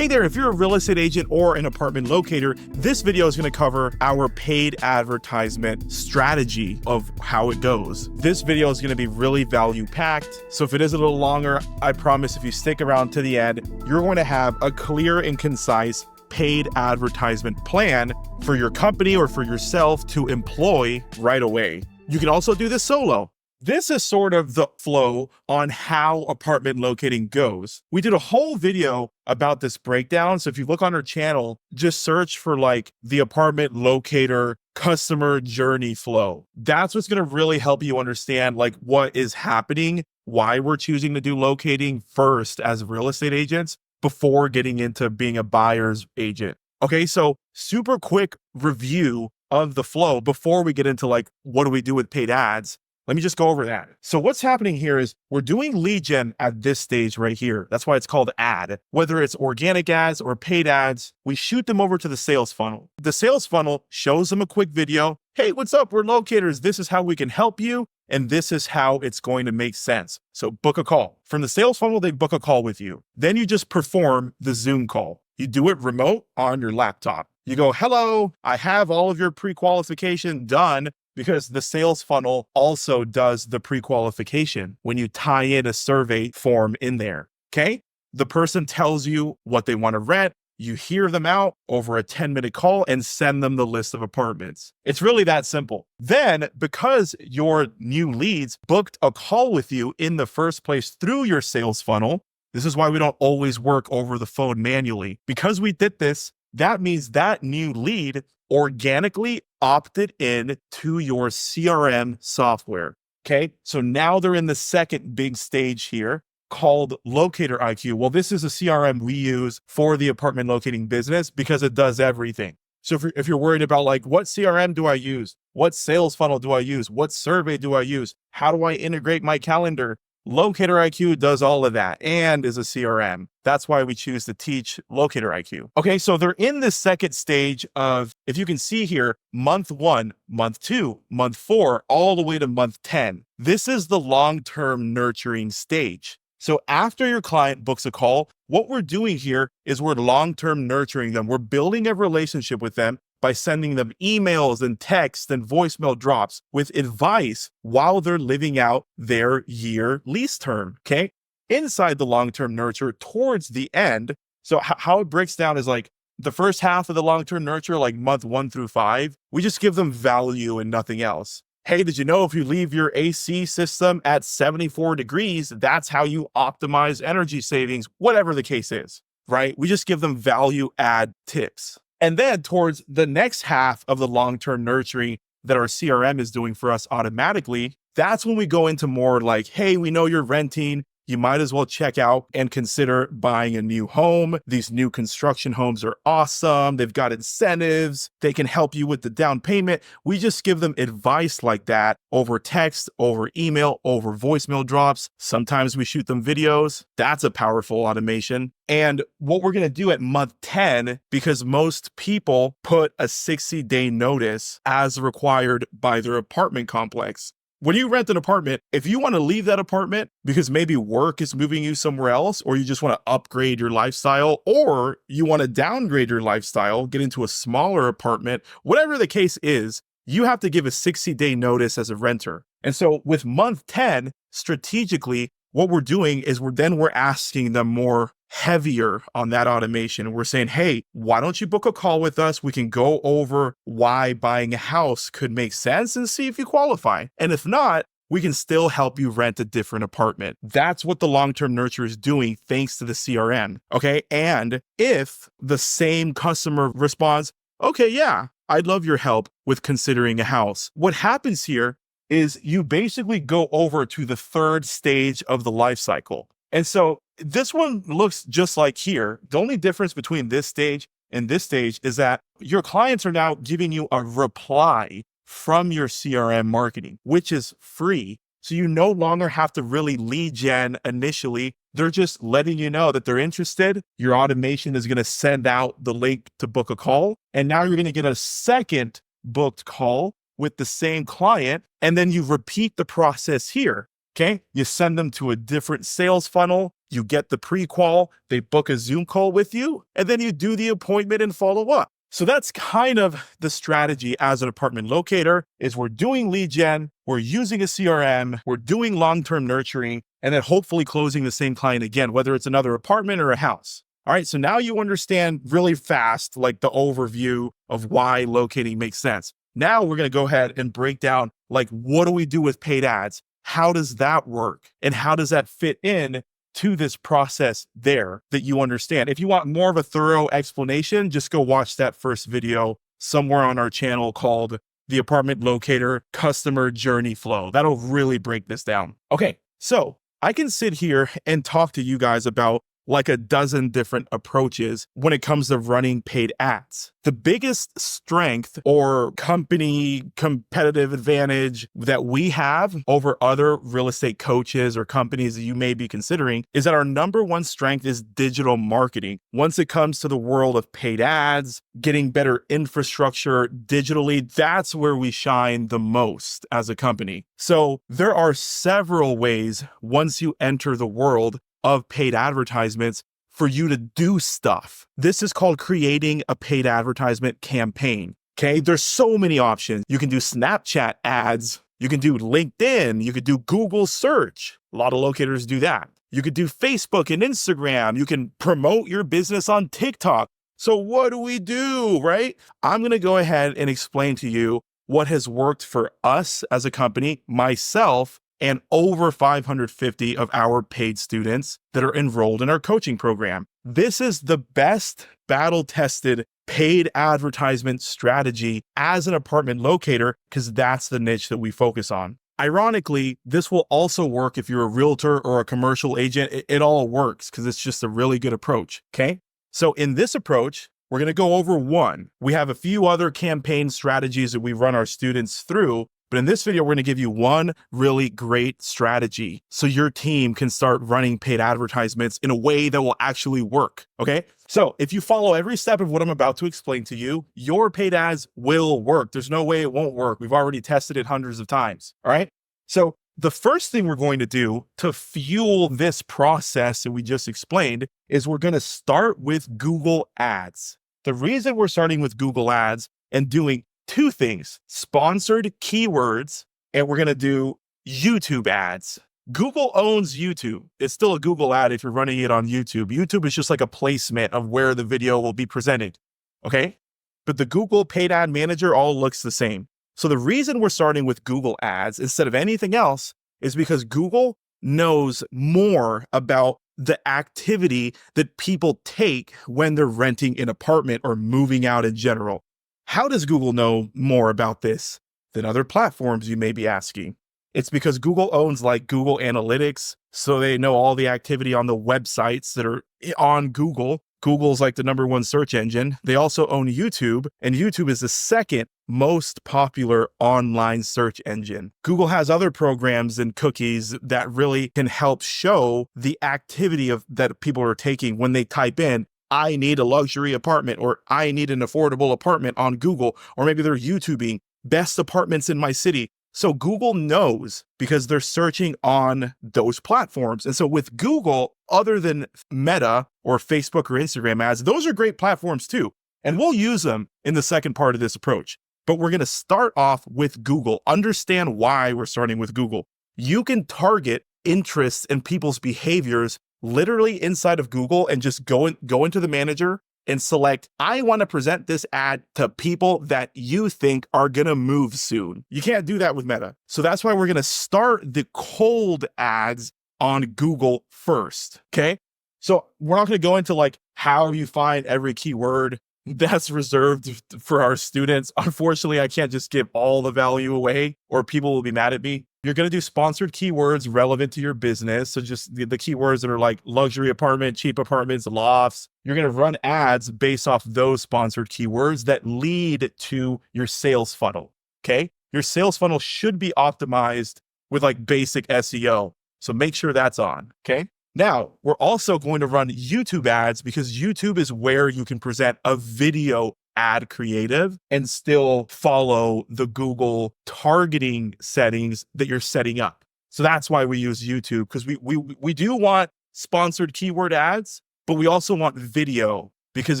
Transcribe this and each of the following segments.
Hey there, if you're a real estate agent or an apartment locator, this video is going to cover our paid advertisement strategy of how it goes. This video is going to be really value packed. So if it is a little longer, I promise if you stick around to the end, you're going to have a clear and concise paid advertisement plan for your company or for yourself to employ right away. You can also do this solo. This is sort of the flow on how apartment locating goes. We did a whole video about this breakdown. So if you look on our channel, just search for like the apartment locator customer journey flow. That's what's going to really help you understand like what is happening, why we're choosing to do locating first as real estate agents before getting into being a buyer's agent. Okay, so super quick review of the flow before we get into like, what do we do with paid ads? Let me just go over that. So what's happening here is we're doing lead gen at this stage right here. That's why it's called ad. Whether it's organic ads or paid ads, we shoot them over to the sales funnel. The sales funnel shows them a quick video. Hey, what's up? We're locators. This is how we can help you. And this is how it's going to make sense. So book a call. From the sales funnel, they book a call with you. Then you just perform the Zoom call. You do it remote on your laptop. You go, hello, I have all of your pre-qualification done, because the sales funnel also does the pre-qualification when you tie in a survey form in there, okay? The person tells you what they want to rent. You hear them out over a 10-minute call and send them the list of apartments. It's really that simple. Then, because your new leads booked a call with you in the first place through your sales funnel, this is why we don't always work over the phone manually. Because we did this, that means that new lead organically opted in to your CRM software. Okay. So now they're in the second big stage here called Locator IQ. Well, this is a CRM we use for the apartment locating business because it does everything. So if you're worried about like, what CRM do I use? What sales funnel do I use? What survey do I use? How do I integrate my calendar? Locator IQ does all of that and is a CRM. That's why we choose to teach Locator IQ. Okay, so they're in the second stage of, if you can see here, month 1, month 2, month 4, all the way to month 10. This is the long-term nurturing stage. So after your client books a call, what we're doing here is we're long-term nurturing them. We're building a relationship with them by sending them emails and texts and voicemail drops with advice while they're living out their year lease term, okay? Inside the long-term nurture towards the end, so how it breaks down is like the first half of the long-term nurture, like month 1 through 5, we just give them value and nothing else. Hey, did you know if you leave your AC system at 74 degrees, that's how you optimize energy savings, whatever the case is, right? We just give them value add tips. And then towards the next half of the long-term nurturing that our CRM is doing for us automatically, that's when we go into more like, hey, we know you're renting. You might as well check out and consider buying a new home. These new construction homes are awesome. They've got incentives. They can help you with the down payment. We just give them advice like that over text, over email, over voicemail drops. Sometimes we shoot them videos. That's a powerful automation. And what we're going to do at month 10, because most people put a 60-day notice as required by their apartment complex. When you rent an apartment, if you want to leave that apartment because maybe work is moving you somewhere else, or you just want to upgrade your lifestyle, or you want to downgrade your lifestyle, get into a smaller apartment, whatever the case is, you have to give a 60-day notice as a renter. And so with month 10, strategically, what we're doing is we're asking them more heavier on that automation. We're saying, hey, why don't you book a call with us? We can go over why buying a house could make sense and see if you qualify. And if not, we can still help you rent a different apartment. That's what the long-term nurture is doing thanks to the CRM. Okay. And if the same customer responds, okay, yeah, I'd love your help with considering a house. What happens here is you basically go over to the third stage of the life cycle. And so this one looks just like here. The only difference between this stage and this stage is that your clients are now giving you a reply from your CRM marketing, which is free. So you no longer have to really lead gen initially. They're just letting you know that they're interested. Your automation is going to send out the link to book a call. And now you're going to get a second booked call with the same client. And then you repeat the process here. Okay. You send them to a different sales funnel. You get the pre-qual, they book a Zoom call with you, and then you do the appointment and follow up. So that's kind of the strategy as an apartment locator is we're doing lead gen, we're using a CRM, we're doing long-term nurturing, and then hopefully closing the same client again, whether it's another apartment or a house. All right, so now you understand really fast, like the overview of why locating makes sense. Now we're going to go ahead and break down, like, what do we do with paid ads? How does that work? And how does that fit in to this process there that you understand? If you want more of a thorough explanation, just go watch that first video somewhere on our channel called The Apartment Locator Customer Journey Flow. That'll really break this down. Okay, so I can sit here and talk to you guys about like a dozen different approaches when it comes to running paid ads. The biggest strength or company competitive advantage that we have over other real estate coaches or companies that you may be considering is that our number one strength is digital marketing. Once it comes to the world of paid ads, getting better infrastructure digitally, that's where we shine the most as a company. So there are several ways once you enter the world of paid advertisements for you to do stuff. This is called creating a paid advertisement campaign. Okay, there's so many options. You can do Snapchat ads, you can do LinkedIn, you could do Google search. A lot of locators do that. You could do Facebook and Instagram. You can promote your business on TikTok. So what do we do, right? I'm going to go ahead and explain to you what has worked for us as a company, myself, and over 550 of our paid students that are enrolled in our coaching program. This is the best battle-tested paid advertisement strategy as an apartment locator because that's the niche that we focus on. Ironically, this will also work if you're a realtor or a commercial agent. It all works because it's just a really good approach, okay? So in this approach, we're going to go over one. We have a few other campaign strategies that we run our students through, but in this video, we're going to give you one really great strategy so your team can start running paid advertisements in a way that will actually work, okay? So if you follow every step of what I'm about to explain to you, your paid ads will work. There's no way it won't work. We've already tested it hundreds of times, all right? So the first thing we're going to do to fuel this process that we just explained is we're going to start with Google Ads. The reason we're starting with Google Ads and doing two things, sponsored keywords, and we're going to do YouTube ads. Google owns YouTube. It's still a Google ad if you're running it on YouTube. YouTube is just like a placement of where the video will be presented, okay? But the Google Paid Ad Manager all looks the same. So the reason we're starting with Google Ads instead of anything else is because Google knows more about the activity that people take when they're renting an apartment or moving out in general. How does Google know more about this than other platforms, you may be asking? It's because Google owns like Google Analytics, so they know all the activity on the websites that are on Google. Google's like the #1 search engine. They also own YouTube, and YouTube is the second most popular online search engine. Google has other programs and cookies that really can help show the activity that people are taking when they type in, I need a luxury apartment, or I need an affordable apartment on Google, or maybe they're YouTubing best apartments in my city. So Google knows because they're searching on those platforms. And so with Google, other than Meta or Facebook or Instagram ads, those are great platforms too. And we'll use them in the second part of this approach. But we're going to start off with Google. Understand why we're starting with Google. You can target interests and people's behaviors literally inside of Google and just go into the manager and select, I want to present this ad to people that you think are going to move soon. You can't do that with Meta. So that's why we're going to start the cold ads on Google first. Okay. So we're not going to go into like how you find every keyword. That's reserved for our students. Unfortunately, I can't just give all the value away or people will be mad at me. You're going to do sponsored keywords relevant to your business. So just the keywords that are like luxury apartment, cheap apartments, lofts. You're going to run ads based off those sponsored keywords that lead to your sales funnel. Okay. Your sales funnel should be optimized with like basic SEO. So make sure that's on. Okay. Now, we're also going to run YouTube ads because YouTube is where you can present a video ad creative and still follow the Google targeting settings that you're setting up. So that's why we use YouTube, because we do want sponsored keyword ads, but we also want video because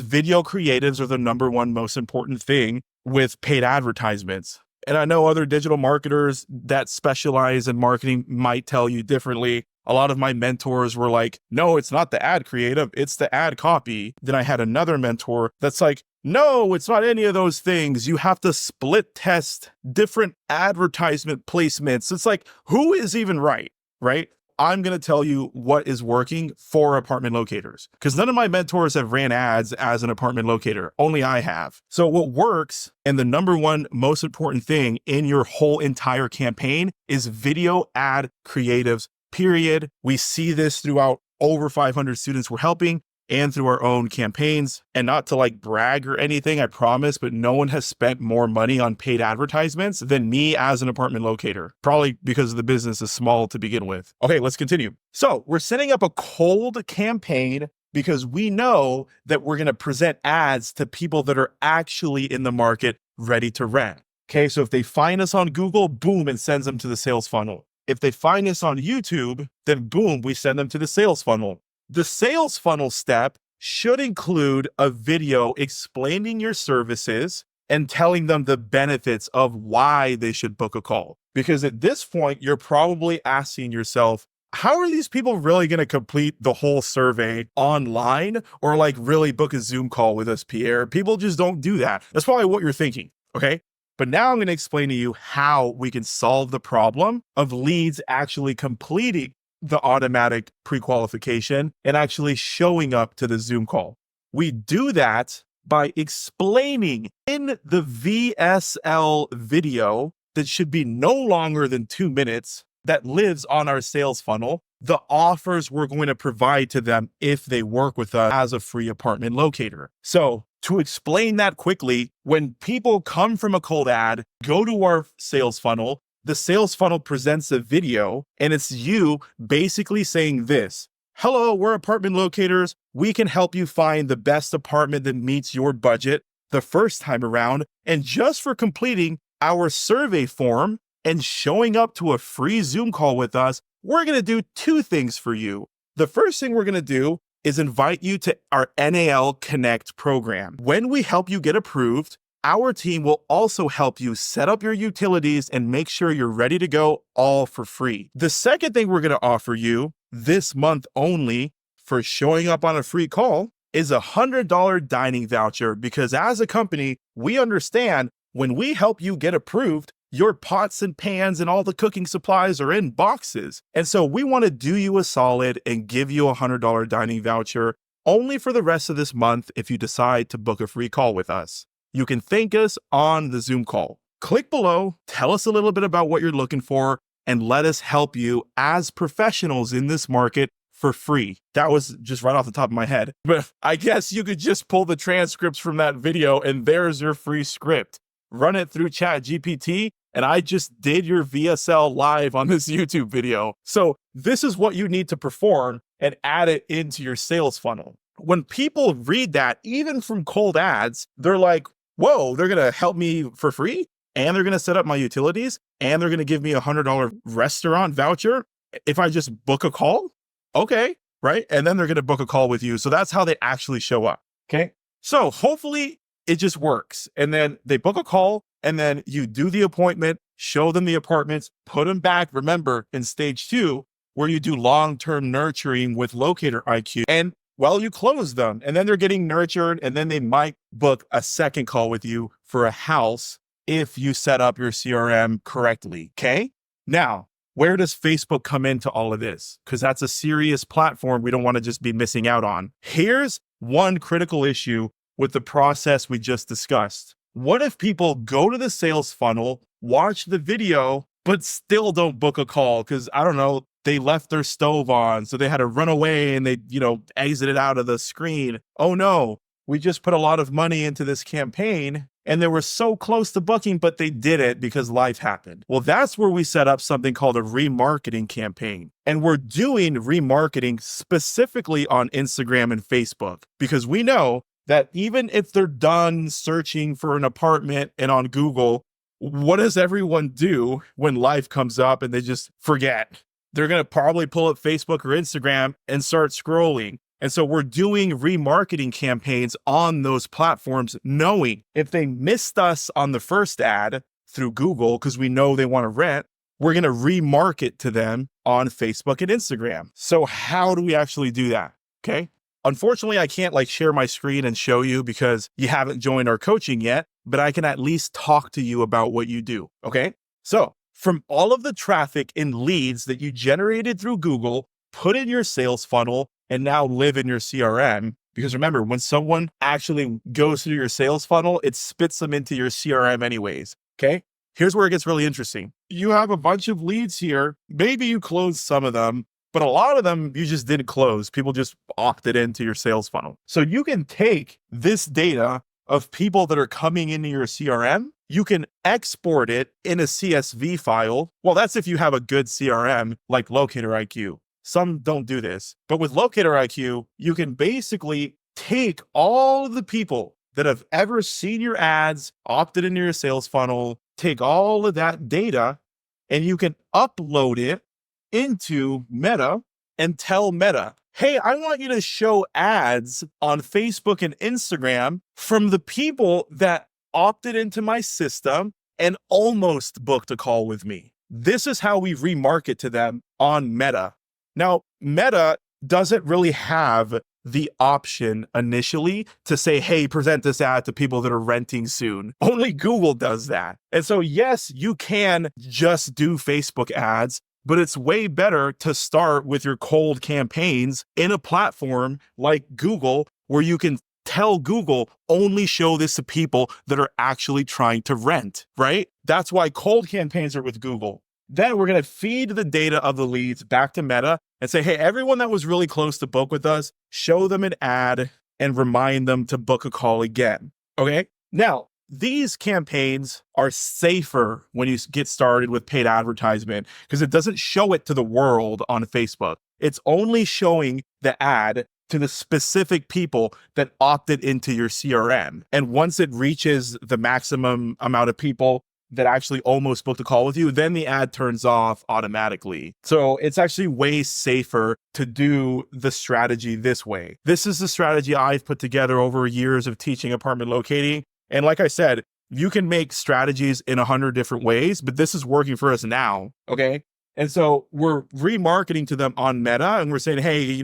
video creatives are the number one most important thing with paid advertisements. And I know other digital marketers that specialize in marketing might tell you differently. A lot of my mentors were like, no, it's not the ad creative, it's the ad copy. Then I had another mentor that's like, no, it's not any of those things. You have to split test different advertisement placements. It's like, who is even right? I'm going to tell you what is working for apartment locators because none of my mentors have ran ads as an apartment locator. Only I have. So what works and the number one most important thing in your whole entire campaign is video ad creatives, period. We see this throughout over 500 students we're helping and through our own campaigns. And not to like brag or anything, I promise, but no one has spent more money on paid advertisements than me as an apartment locator, probably because the business is small to begin with. Okay, let's continue. So we're setting up a cold campaign because we know that we're going to present ads to people that are actually in the market ready to rent. Okay, so if they find us on Google, boom, it sends them to the sales funnel. If they find us on YouTube, then boom, we send them to the sales funnel. The sales funnel step should include a video explaining your services and telling them the benefits of why they should book a call. Because at this point, you're probably asking yourself, how are these people really going to complete the whole survey online or like really book a Zoom call with us, Pierre? People just don't do that. That's probably what you're thinking, okay? But now I'm going to explain to you how we can solve the problem of leads actually completing the automatic pre-qualification and actually showing up to the Zoom call. We do that by explaining in the VSL video that should be no longer than 2 minutes that lives on our sales funnel, the offers we're going to provide to them if they work with us as a free apartment locator. So to explain that quickly, when people come from a cold ad, go to our sales funnel, the sales funnel presents a video and it's you basically saying this: hello, we're apartment locators. We can help you find the best apartment that meets your budget the first time around. And just for completing our survey form and showing up to a free Zoom call with us, we're going to do 2 things for you. The first thing we're going to do is invite you to our NAL Connect program. When we help you get approved, our team will also help you set up your utilities and make sure you're ready to go, all for free. The second thing we're going to offer you this month only for showing up on a free call is a $100 dining voucher, because as a company, we understand when we help you get approved, your pots and pans and all the cooking supplies are in boxes. And so we want to do you a solid and give you a $100 dining voucher only for the rest of this month if you decide to book a free call with us. You can thank us on the Zoom call. Click below, tell us a little bit about what you're looking for, and let us help you as professionals in this market for free. That was just right off the top of my head. But I guess you could just pull the transcripts from that video and there's your free script. Run it through ChatGPT, and I just did your VSL live on this YouTube video. So this is what you need to perform and add it into your sales funnel. When people read that, even from cold ads, they're like, whoa, they're going to help me for free, and they're going to set up my utilities, and they're going to give me a $100 restaurant voucher if I just book a call. Okay, right? And then they're going to book a call with you. So that's how they actually show up. Okay. So hopefully it just works. And then they book a call, and then you do the appointment, show them the apartments, put them back. Remember, in stage 2, where you do long-term nurturing with Locator IQ, and well, you close them, and then they're getting nurtured, and then they might book a second call with you for a house if you set up your CRM correctly, okay? Now, where does Facebook come into all of this? Because that's a serious platform we don't want to just be missing out on. Here's one critical issue with the process we just discussed. What if people go to the sales funnel, watch the video, but still don't book a call? Because I don't know, they left their stove on, so they had to run away and they, exited out of the screen. Oh no, we just put a lot of money into this campaign and they were so close to booking, but they did it because life happened. Well, that's where we set up something called a remarketing campaign. And we're doing remarketing specifically on Instagram and Facebook, because we know that even if they're done searching for an apartment and on Google, what does everyone do when life comes up and they just forget? they're going to probably pull up Facebook or Instagram and start scrolling. And so we're doing remarketing campaigns on those platforms, knowing if they missed us on the first ad through Google, because we know they want to rent, we're going to remarket to them on Facebook and Instagram. So how do we actually do that? Okay. Unfortunately, I can't share my screen and show you because you haven't joined our coaching yet, but I can at least talk to you about what you do. Okay. So from all of the traffic and leads that you generated through Google, put in your sales funnel and now live in your CRM. Because remember, when someone actually goes through your sales funnel, it spits them into your CRM anyways. Okay. Here's where it gets really interesting. You have a bunch of leads here. Maybe you closed some of them, but a lot of them you just didn't close. People just opted into your sales funnel. So you can take this data of people that are coming into your CRM. You can export it in a CSV file. Well, that's if you have a good CRM like Locator IQ. Some don't do this, but with Locator IQ, you can basically take all of the people that have ever seen your ads, opted into your sales funnel, take all of that data, and you can upload it into Meta and tell Meta, hey, I want you to show ads on Facebook and Instagram from the people that opted into my system and almost booked a call with me. This is how we remarket to them on Meta. Now, Meta doesn't really have the option initially to say, hey, present this ad to people that are renting soon. Only Google does that. And so, yes, you can just do Facebook ads, but it's way better to start with your cold campaigns in a platform like Google, where you can tell Google, only show this to people that are actually trying to rent, right? That's why cold campaigns are with Google. Then we're going to feed the data of the leads back to Meta and say, hey, everyone that was really close to book with us, show them an ad and remind them to book a call again. Okay. Now, these campaigns are safer when you get started with paid advertisement because it doesn't show it to the world on Facebook. It's only showing the ad to the specific people that opted into your CRM. And once it reaches the maximum amount of people that actually almost booked a call with you, then the ad turns off automatically. So it's actually way safer to do the strategy this way. This is the strategy I've put together over years of teaching apartment locating. And like I said, you can make strategies in 100 different ways, but this is working for us now. Okay. And so we're remarketing to them on Meta and we're saying, hey,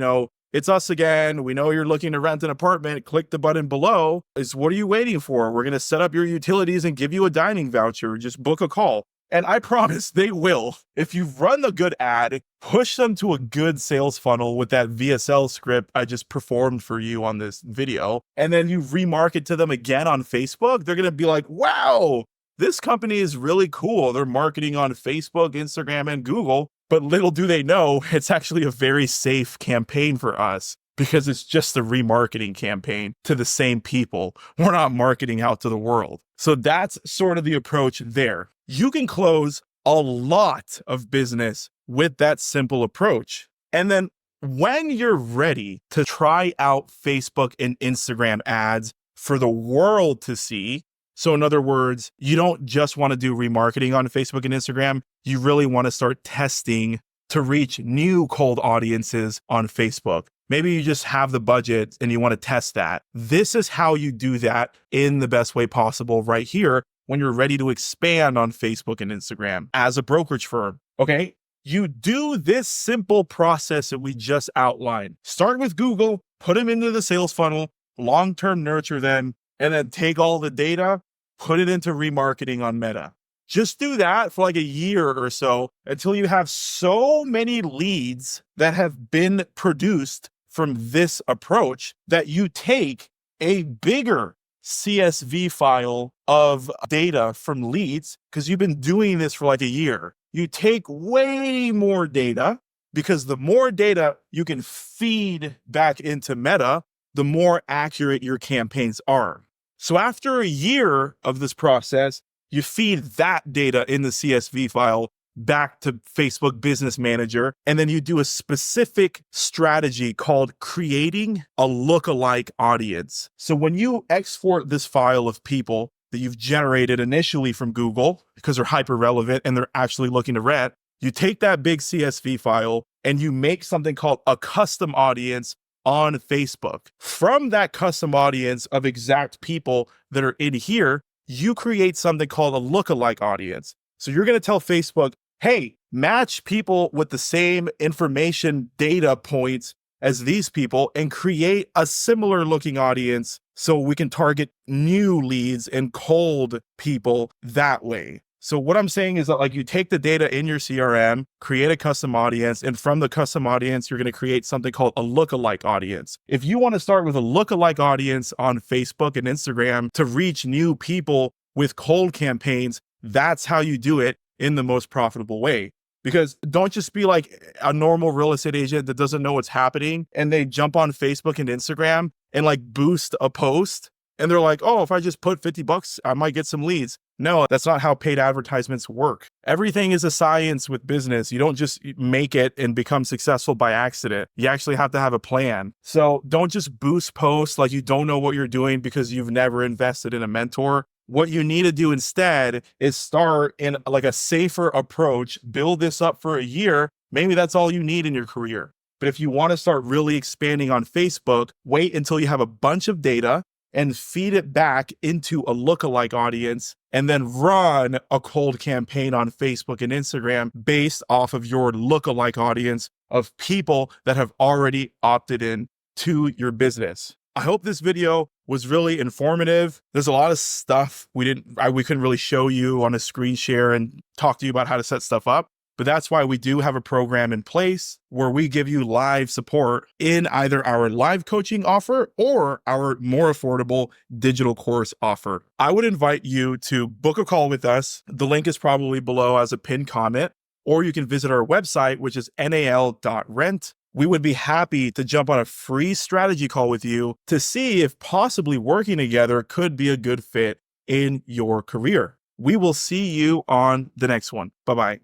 it's us again. We know you're looking to rent an apartment. Click the button below. What are you waiting for? We're going to set up your utilities and give you a dining voucher. Just book a call. And I promise they will. If you run the good ad, push them to a good sales funnel with that VSL script I just performed for you on this video, and then you remarket to them again on Facebook, they're going to be like, wow, this company is really cool. They're marketing on Facebook, Instagram, and Google. But little do they know, it's actually a very safe campaign for us because it's just a remarketing campaign to the same people. We're not marketing out to the world. So that's sort of the approach there. You can close a lot of business with that simple approach. And then when you're ready to try out Facebook and Instagram ads for the world to see, so in other words, you don't just want to do remarketing on Facebook and Instagram. You really want to start testing to reach new cold audiences on Facebook. Maybe you just have the budget and you want to test that. This is how you do that in the best way possible right here when you're ready to expand on Facebook and Instagram as a brokerage firm. Okay. You do this simple process that we just outlined. Start with Google, put them into the sales funnel, long-term nurture them, and then take all the data, put it into remarketing on Meta. Just do that for like a year or so until you have so many leads that have been produced from this approach that you take a bigger CSV file of data from leads, because you've been doing this for like a year. You take way more data, because the more data you can feed back into Meta, the more accurate your campaigns are. So after a year of this process, you feed that data in the CSV file back to Facebook Business Manager, and then you do a specific strategy called creating a lookalike audience. So when you export this file of people that you've generated initially from Google, because they're hyper relevant and they're actually looking to rent, You take that big CSV file and you make something called a custom audience on Facebook. From that custom audience of exact people that are in here, you create something called a lookalike audience. So you're going to tell Facebook, hey, match people with the same information data points as these people and create a similar looking audience so we can target new leads and cold people that way. So what I'm saying is that, like, you take the data in your CRM, create a custom audience, and from the custom audience, you're going to create something called a lookalike audience. If you want to start with a lookalike audience on Facebook and Instagram to reach new people with cold campaigns, that's how you do it in the most profitable way. Because don't just be like a normal real estate agent that doesn't know what's happening and they jump on Facebook and Instagram and like boost a post. And they're like, oh, if I just put $50, I might get some leads. No, that's not how paid advertisements work. Everything is a science with business. You don't just make it and become successful by accident. You actually have to have a plan. So don't just boost posts like you don't know what you're doing because you've never invested in a mentor. What you need to do instead is start in like a safer approach, build this up for a year. Maybe that's all you need in your career. But if you want to start really expanding on Facebook, wait until you have a bunch of data and feed it back into a lookalike audience and then run a cold campaign on Facebook and Instagram based off of your lookalike audience of people that have already opted in to your business. I hope this video was really informative. There's a lot of stuff we couldn't really show you on a screen share and talk to you about how to set stuff up. But that's why we do have a program in place where we give you live support in either our live coaching offer or our more affordable digital course offer. I would invite you to book a call with us. The link is probably below as a pinned comment, or you can visit our website, which is nal.rent. We would be happy to jump on a free strategy call with you to see if possibly working together could be a good fit in your career. We will see you on the next one. Bye-bye.